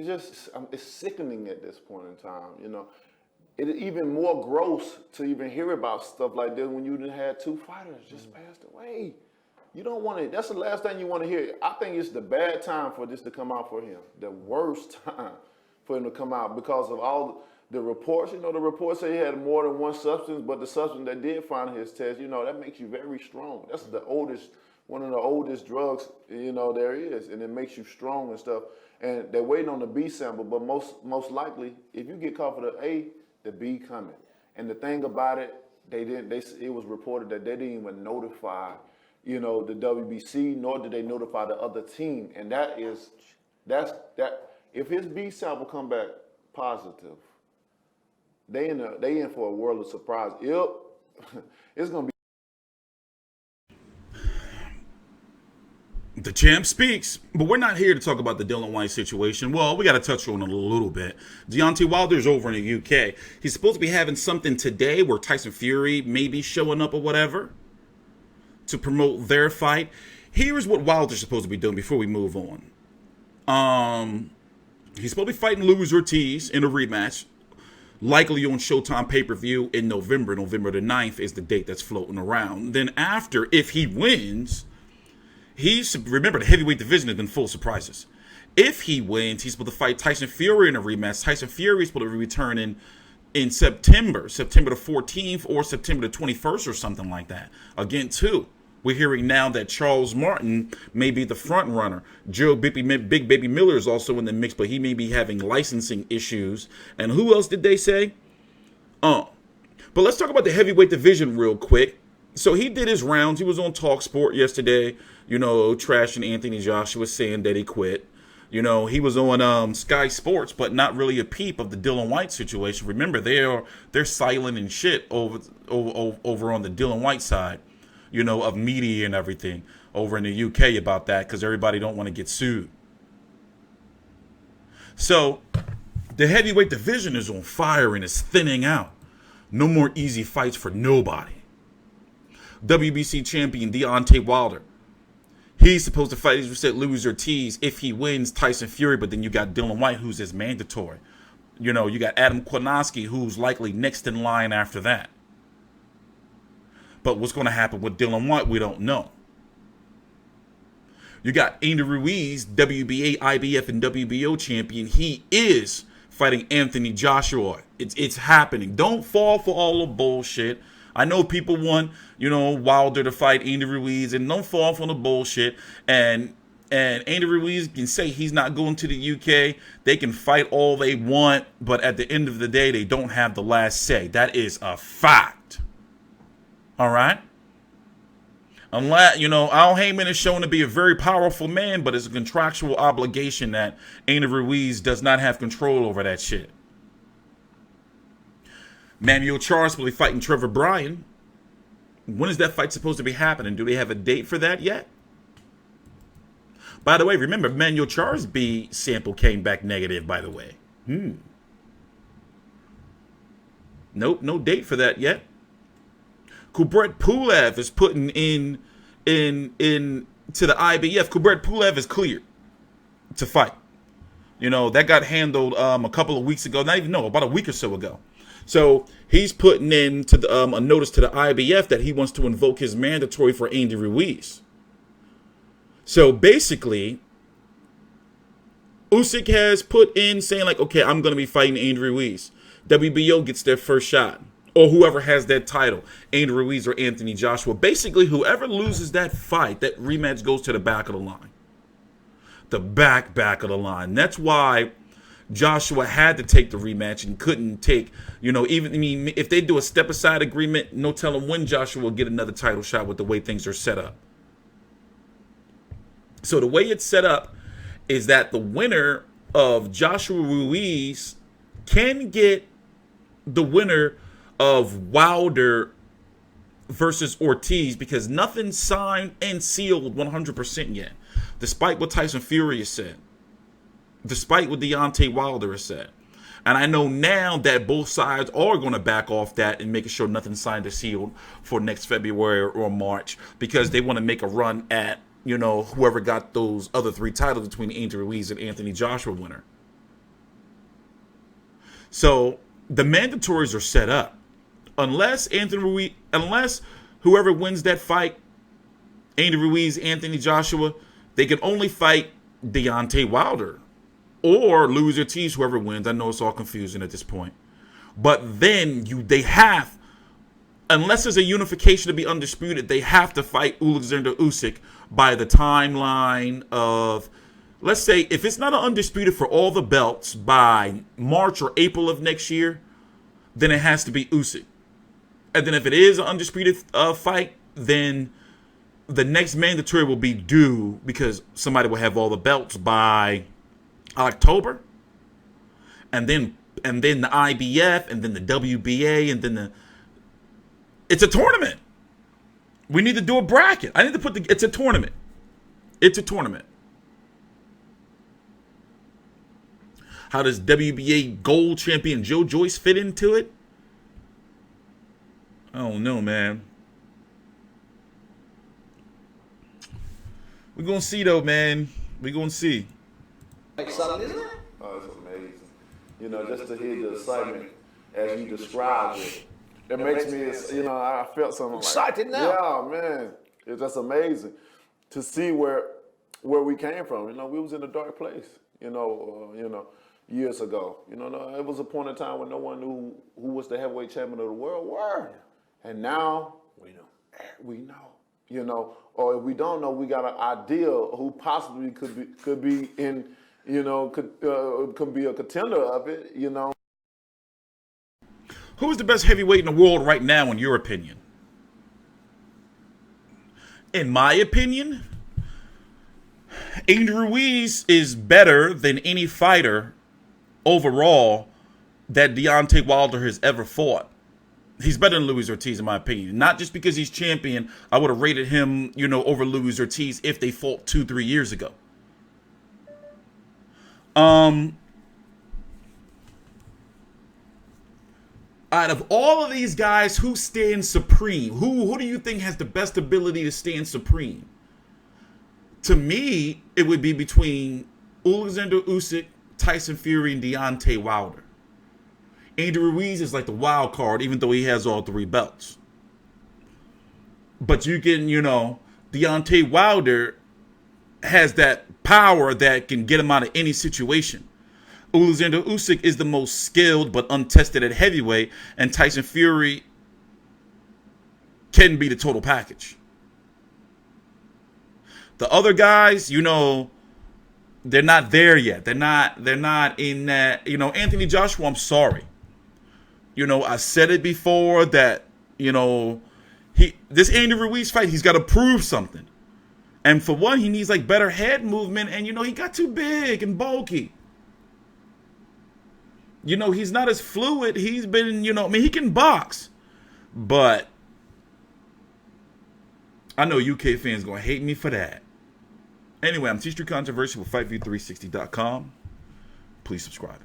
it's sickening at this point in time. You know, it's even more gross to even hear about stuff like this when you done had 2 fighters just passed away. You don't want to. That's the last thing you want to hear. I think it's the bad time for this to come out for him. The worst time for him to come out because of all the reports. You know, the reports say he had more than one substance, but the substance that did find his test, you know, that makes you very strong. That's one of the oldest drugs, you know, there is, and it makes you strong and stuff. And they're waiting on the B sample, but most likely, if you get caught for the A, the B coming. And the thing about it, it was reported that they didn't even notify, you know, the WBC, nor did they notify the other team. And if his B sample come back positive, they in for a world of surprise. Yep, it's gonna be. The champ speaks, but we're not here to talk about the Dillian Whyte situation. Well, we got to touch on it a little bit. Deontay Wilder's over in the UK. He's supposed to be having something today where Tyson Fury may be showing up or whatever to promote their fight. Here's what Wilder's supposed to be doing before we move on. He's supposed to be fighting Luis Ortiz in a rematch, likely on Showtime pay-per-view in November. November the 9th is the date that's floating around. Then after, if he wins, remember, the heavyweight division has been full of surprises. If he wins, he's supposed to fight Tyson Fury in a rematch. Tyson Fury is supposed to be returning in September the 14th or September the 21st or something like that. Again, too, we're hearing now that Charles Martin may be the front runner. Joe Big Baby Miller is also in the mix, but he may be having licensing issues. And who else did they say? But let's talk about the heavyweight division real quick. So he did his rounds. He was on TalkSport yesterday, you know, trashing Anthony Joshua, saying that he quit. You know, he was on Sky Sports, but not really a peep of the Dillian Whyte situation. Remember, they're silent and shit over on the Dillian Whyte side, you know, of media and everything over in the UK about that because everybody don't want to get sued. So the heavyweight division is on fire and is thinning out. No more easy fights for nobody. WBC champion Deontay Wilder. He's supposed to fight, as we said, Luis Ortiz if he wins Tyson Fury, but then you got Dillian Whyte, who's his mandatory. You know, you got Adam Kownacki, who's likely next in line after that. But what's going to happen with Dillian Whyte, we don't know. You got Andy Ruiz, WBA, IBF, and WBO champion. He is fighting Anthony Joshua. It's happening. Don't fall for all the bullshit. I know people want, you know, Wilder to fight Andy Ruiz, and don't fall for the bullshit. And Andy Ruiz can say he's not going to the UK. They can fight all they want, but at the end of the day, they don't have the last say. That is a fact. All right? Unless, you know, Al Heyman is shown to be a very powerful man, but it's a contractual obligation that Andy Ruiz does not have control over that shit. Manuel Charles will be fighting Trevor Bryan. When is that fight supposed to be happening? Do they have a date for that yet? By the way, remember, Manuel Charles' B sample came back negative, by the way. Nope, no date for that yet. Kubrat Pulev is putting in to the IBF. Kubrat Pulev is cleared to fight. You know, that got handled a couple of weeks ago. About a week or so ago. So he's putting in to a notice to the IBF that he wants to invoke his mandatory for Andy Ruiz. So basically, Usyk has put in saying like, okay, I'm going to be fighting Andy Ruiz. WBO gets their first shot. Or whoever has that title, Andy Ruiz or Anthony Joshua. Basically, whoever loses that fight, that rematch goes to the back of the line. The back of the line. That's why Joshua had to take the rematch and couldn't take, you know, if they do a step aside agreement, no telling when Joshua will get another title shot with the way things are set up. So the way it's set up is that the winner of Joshua Ruiz can get the winner of Wilder versus Ortiz because nothing's signed and sealed 100% yet, despite what Tyson Fury has said. Despite what Deontay Wilder has said. And I know now that both sides are going to back off that and making sure nothing's signed or sealed for next February or March because they want to make a run at, you know, whoever got those other 3 titles between Andy Ruiz and Anthony Joshua winner. So the mandatories are set up. Unless whoever wins that fight, Andy Ruiz, Anthony Joshua, they can only fight Deontay Wilder or Luis Ortiz, whoever wins. I know it's all confusing at this point. But then they have, unless there's a unification to be undisputed, they have to fight Alexander Usyk by the timeline of, let's say, if it's not undisputed for all the belts by March or April of next year, then it has to be Usyk. And then if it is an undisputed fight, then the next mandatory will be due because somebody will have all the belts by October. And then the IBF, and then the WBA, and then it's a tournament. We need to do a bracket. I need to put it's a tournament. It's a tournament. How does WBA gold champion Joe Joyce fit into it? I don't know, man. We're going to see, though, man. We're going to see. Like something, isn't it? Oh, it's amazing. You know, just to hear the excitement as you describe it, it makes me, you know, I felt something Excited like, now. yeah, man, it's just amazing to see where we came from. You know, we was in a dark place, you know, years ago. You know, it was a point in time when no one knew who was the heavyweight champion of the world were. And now we know, you know, or if we don't know, we got an idea who possibly could be in, you know, could be a contender of it, you know. Who is the best heavyweight in the world right now, in your opinion? In my opinion, Andy Ruiz is better than any fighter overall that Deontay Wilder has ever fought. He's better than Luis Ortiz, in my opinion. Not just because he's champion. I would have rated him, you know, over Luis Ortiz if they fought 2-3 years ago. Out of all of these guys, who stands supreme? Who do you think has the best ability to stand supreme? To me, it would be between Alexander Usyk, Tyson Fury, and Deontay Wilder. Andy Ruiz is like the wild card, even though he has all 3 belts. But you can, you know, Deontay Wilder has that power that can get him out of any situation. Alexander Usyk is the most skilled but untested at heavyweight, and Tyson Fury can be the total package. The other guys, you know, they're not there yet. They're not in that, you know, Anthony Joshua, I'm sorry. You know, I said it before that, you know, this Andy Ruiz fight, he's got to prove something. And for one, he needs like better head movement, and you know, he got too big and bulky. You know, he's not as fluid. He's been, you know, I mean, he can box, but I know UK fans going to hate me for that. Anyway, I'm TstreeT Controversy with FightView360.com. Please subscribe.